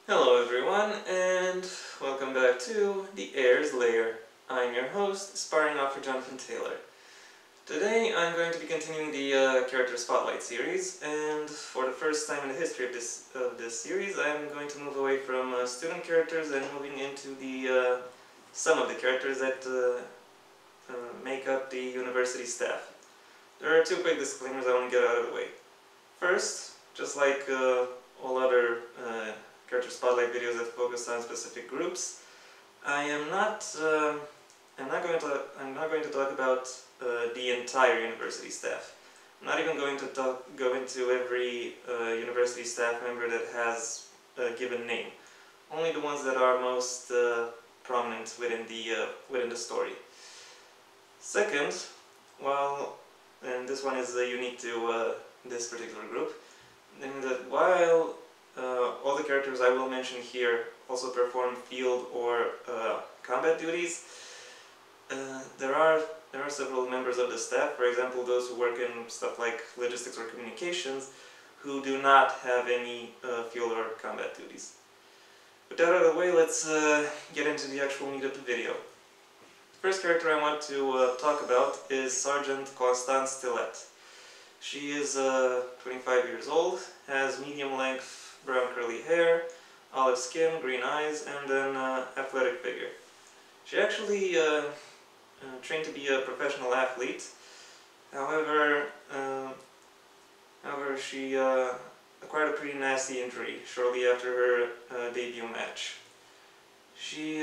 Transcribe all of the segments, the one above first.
Hello everyone, and welcome back to The Heir's Lair. I'm your host, sparring off for Jonathan Taylor. Today I'm going to be continuing the Character Spotlight series, and for the first time in the history of this series, I'm going to move away from student characters and moving into the some of the characters that make up the university staff. There are two quick disclaimers I want to get out of the way. First, just like all other character spotlight videos that focus on specific groups, I'm not going to talk about the entire university staff. I'm not even going to go into every university staff member that has a given name. Only the ones that are most prominent within the story. Second, and this one is unique to this particular group, in that while all the characters I will mention here also perform field or combat duties, there are several members of the staff, for example those who work in stuff like logistics or communications, who do not have any field or combat duties. With that out of the way, let's get into the actual meat of the video. The first character I want to talk about is Sergeant Kostan. She is 25 years old, has medium-length brown curly hair, olive skin, green eyes, and an athletic figure. She actually trained to be a professional athlete. However, she acquired a pretty nasty injury shortly after her debut match. She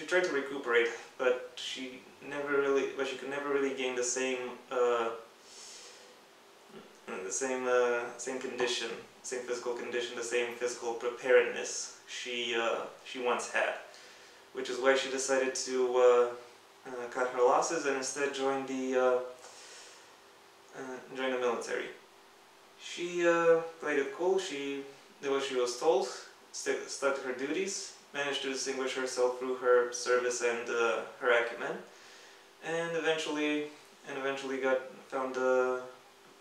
tried to recuperate, but she could never really gain the same condition, same physical condition, the same physical preparedness she once had, which is why she decided to cut her losses and instead join the military. She played it cool. She did what she was told, stuck to her duties, managed to distinguish herself through her service and her acumen, and eventually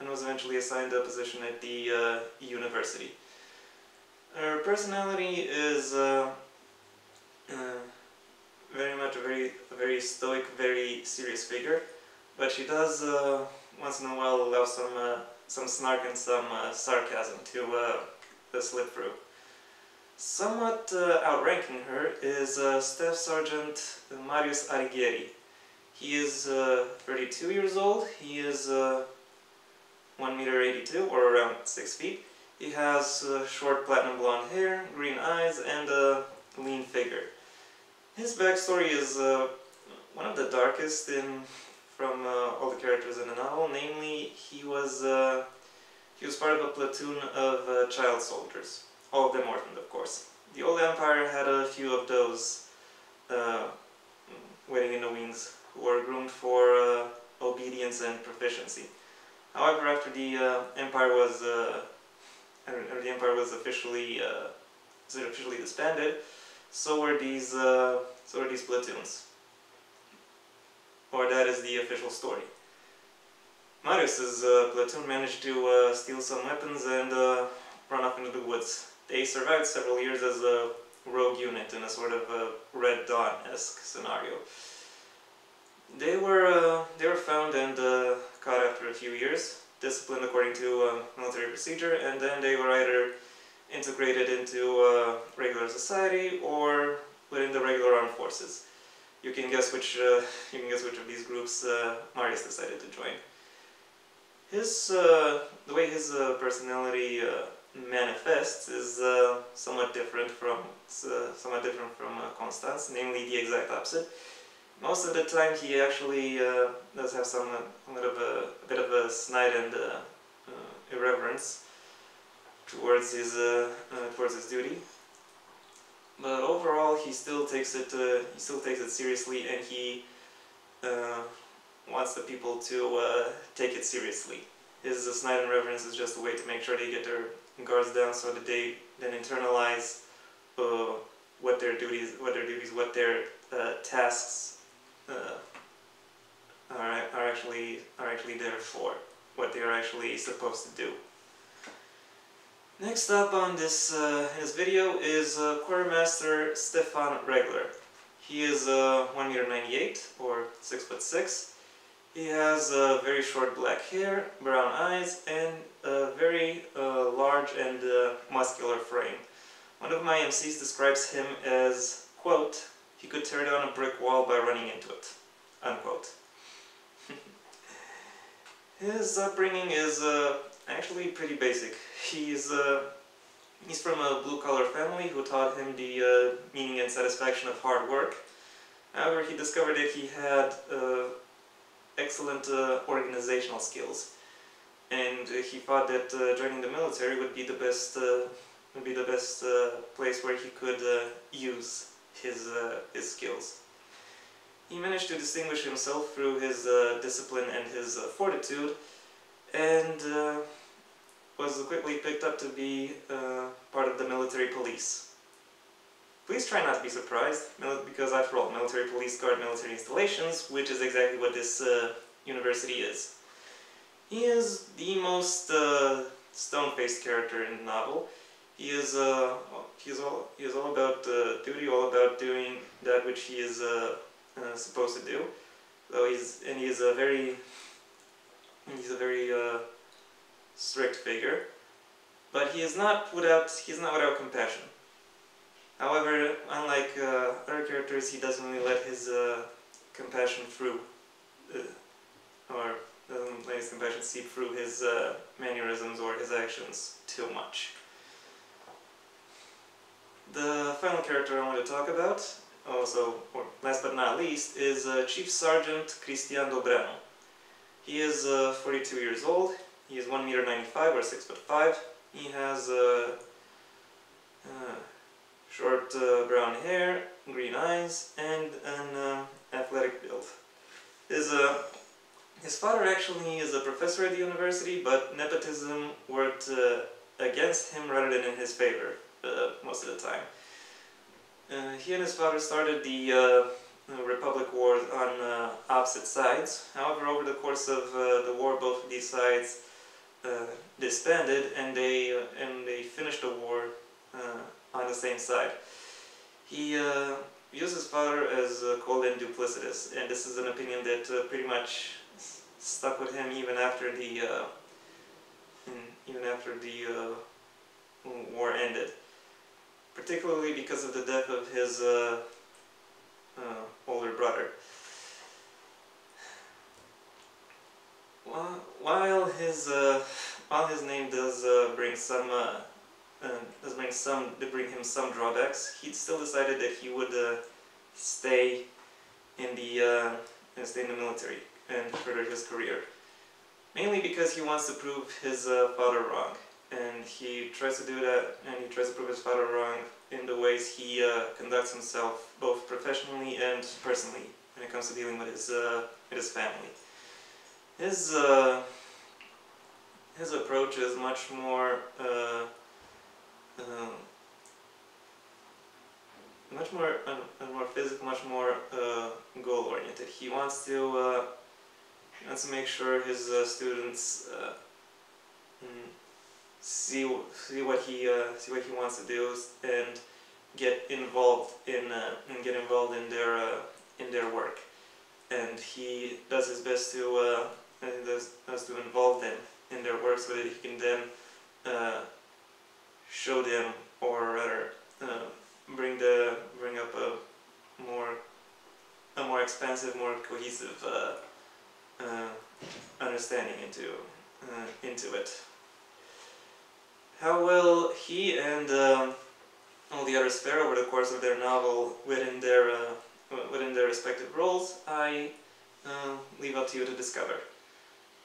was eventually assigned a position at the university. Her personality is very much a very stoic, very serious figure, but she does once in a while allow some snark and some sarcasm to slip through. Somewhat outranking her is Staff Sergeant Marius Arigeri. He is 32 years old. He is 1.82 m or around 6 feet. He has short platinum blonde hair, green eyes, and a lean figure. His backstory is one of the darkest from all the characters in the novel. Namely, he was part of a platoon of child soldiers. All of them orphaned, of course. The old empire had a few of those waiting in the wings who were groomed for obedience and proficiency. However, after the empire was officially disbanded, so were these platoons, or that is the official story. Marius's platoon managed to steal some weapons and run off into the woods. They survived several years as a rogue unit in a sort of Red Dawn-esque scenario. They were found and caught after a few years, disciplined according to military procedure, and then they were either integrated into regular society or within the regular armed forces. You can guess which of these groups Marius decided to join. The way his personality manifests is somewhat different from Konstan's, namely the exact opposite. Most of the time, he actually does have a bit of a snide and irreverence towards his duty. But overall, he still takes it seriously, and he wants the people to take it seriously. His snide and reverence is just a way to make sure they get their guards down, so that they then internalize what their tasks are actually there for, what they are actually supposed to do. Next up on this video is Quartermaster Stefan Wregler. He is 1m98 or 6'6". He has very short black hair, brown eyes, and a very large and muscular frame. One of my MCs describes him as, quote, "He could tear down a brick wall by running into it," unquote. His upbringing is actually pretty basic. He's from a blue-collar family who taught him the meaning and satisfaction of hard work. However, he discovered that he had excellent organizational skills, and he thought that joining the military would be the best place where he could use his skills. He managed to distinguish himself through his discipline and his fortitude, and was quickly picked up to be part of the military police. Please try not to be surprised, because after all, military police guard military installations, which is exactly what this university is. He is the most stone-faced character in the novel. He is all about duty, all about doing that which he is supposed to do. So he is a very strict figure, but he is not without compassion. However, unlike other characters, he doesn't really let his compassion through, or doesn't let his compassion seep through his mannerisms or his actions too much. The final character I want to talk about, also, or last but not least, is Chief Sergeant Cristiano Brano. He is 42 years old. He is 1m95 or 6'5". He has short brown hair, green eyes, and an athletic build. His father actually is a professor at the university, but nepotism worked against him rather than in his favor most of the time. He and his father started the Republic Wars on opposite sides. However, over the course of the war, both of these sides disbanded, and they finished the war on the same side. He views his father as cold and duplicitous, and this is an opinion that pretty much stuck with him even after the war ended. Particularly because of the death of his older brother. While his name does bring him some drawbacks, he still decided that he would stay in the military and further his career. Mainly because he wants to prove his father wrong. And he tries to do that, and he tries to prove his father wrong in the ways he conducts himself, both professionally and personally, when it comes to dealing with his family. His approach is much more physical, much more goal-oriented. He wants to make sure his students see what he wants to do and get involved in their work, and he does his best to involve them in their work so that he can then show them, or rather bring up a more expansive, more cohesive understanding into it. How well he and all the others fare over the course of their novel within their respective roles, I leave up to you to discover.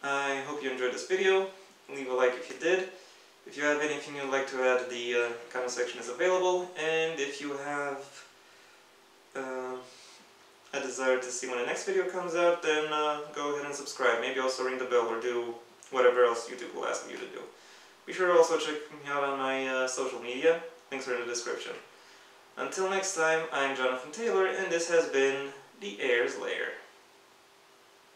I hope you enjoyed this video. Leave a like if you did. If you have anything you'd like to add, the comment section is available, and if you have a desire to see when the next video comes out, then go ahead and subscribe. Maybe also ring the bell or do whatever else YouTube will ask you to do. Be sure to also check me out on my social media. Links are in the description. Until next time, I'm Jonathan Taylor, and this has been The Heir's Lair.